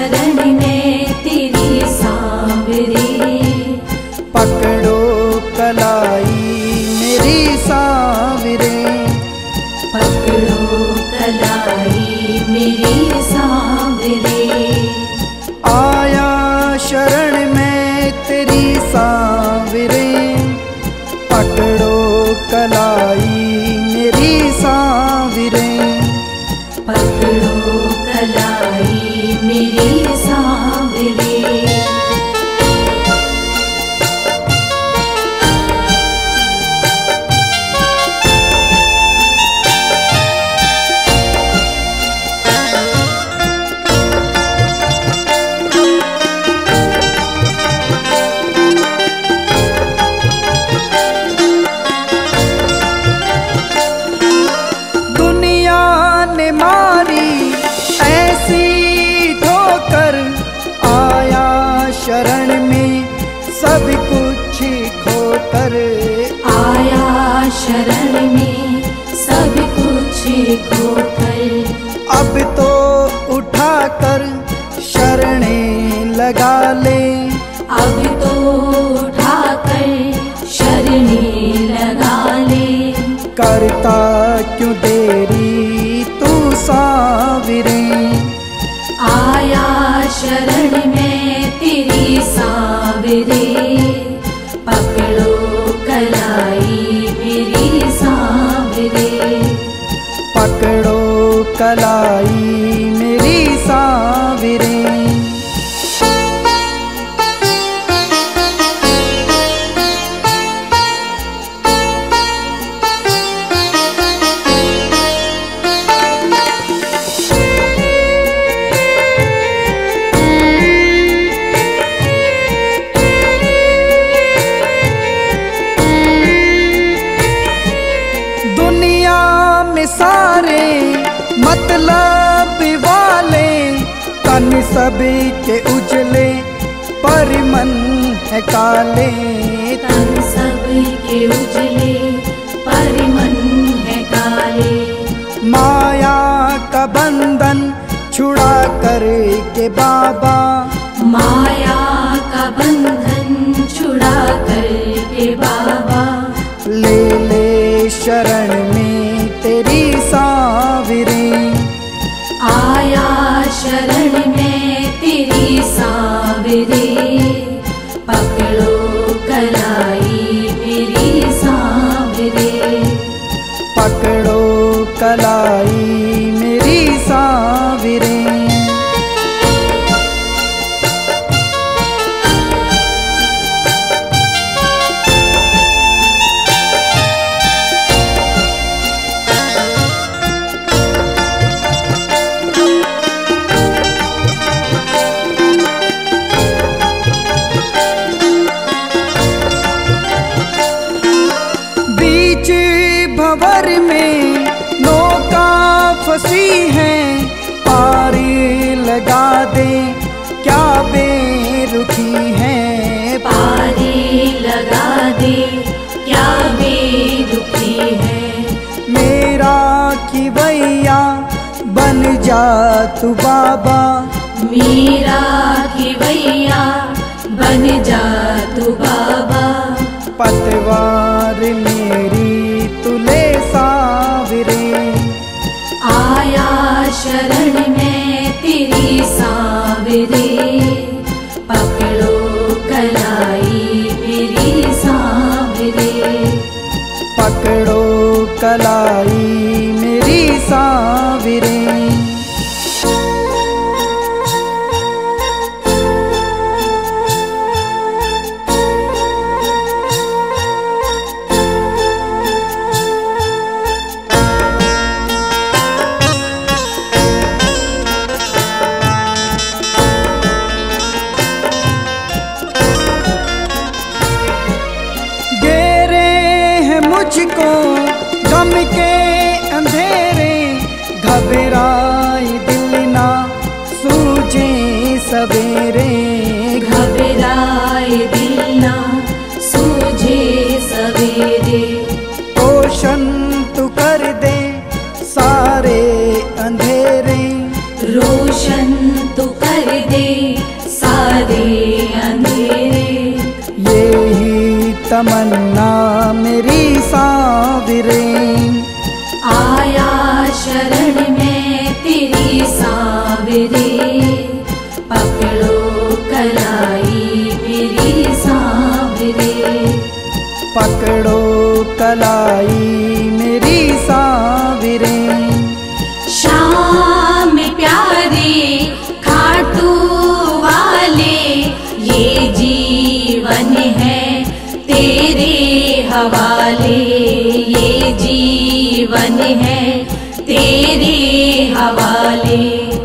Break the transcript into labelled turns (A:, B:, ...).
A: शरण में तेरी सांवरे।
B: पकड़ो कलाई मेरी सांवरे,
A: पकड़ो कलाई मेरी सांवरे।
B: आया शरण में तेरी सांवरे, पकड़ो कलाई मेरी सांवरे।
A: पकड़ो कलाई मेरी सांवरे।
B: शरण में सब कुछ खोकर,
A: आया शरण में सब कुछ खोकर।
B: अब तो उठाकर शरणे लगा ले,
A: अब तो उठाकर शरणे लगा ले।
B: करता क्यों देरी तू सांवरे,
A: आया शरण में तेरी सांवरे। पकड़ो कलाई मेरी सांवरे।
B: पकड़ो कलाई मेरी सांवरे। सारे मतलब वाले तन सभी के उजले, पर मन है काले।
A: तन सभी के उजले, पर मन है काले।
B: माया का बंधन छुड़ा कर के बाबा,
A: माया का बंधन छुड़ा कर के बाबा।
B: ले ले शरण में तेरी सांवरे,
A: आया शरण में तेरी सांवरे। पकड़ो कलाई मेरी सांवरे।
B: पकड़ो कलाई मेरी सांवरे। भंवर में नौका फंसी है, पारी लगा दे क्या बेरुखी है।
A: पारी लगा दे क्या बेरुखी है।
B: मेरा खिवैया बन जा तू बाबा,
A: मेरा खिवैया बन जा तू बाबा।
B: पतवार मेरी तुले सांवरे,
A: आया शरण में तेरी सांवरे। पकड़ो कलाई मेरी सांवरे।
B: पकड़ो कलाई मेरी सांवरे। मुझको गम के तमन्ना मेरी सांवरे।
A: आया शरण में तेरी सांवरे, पकड़ो कलाई मेरी सांवरे।
B: पकड़ो कलाई मेरी सांवरे।
A: श्याम प्यारे खाटू वाले, ये जीवन है तेरे हवाले, ये जीवन है तेरे हवाले।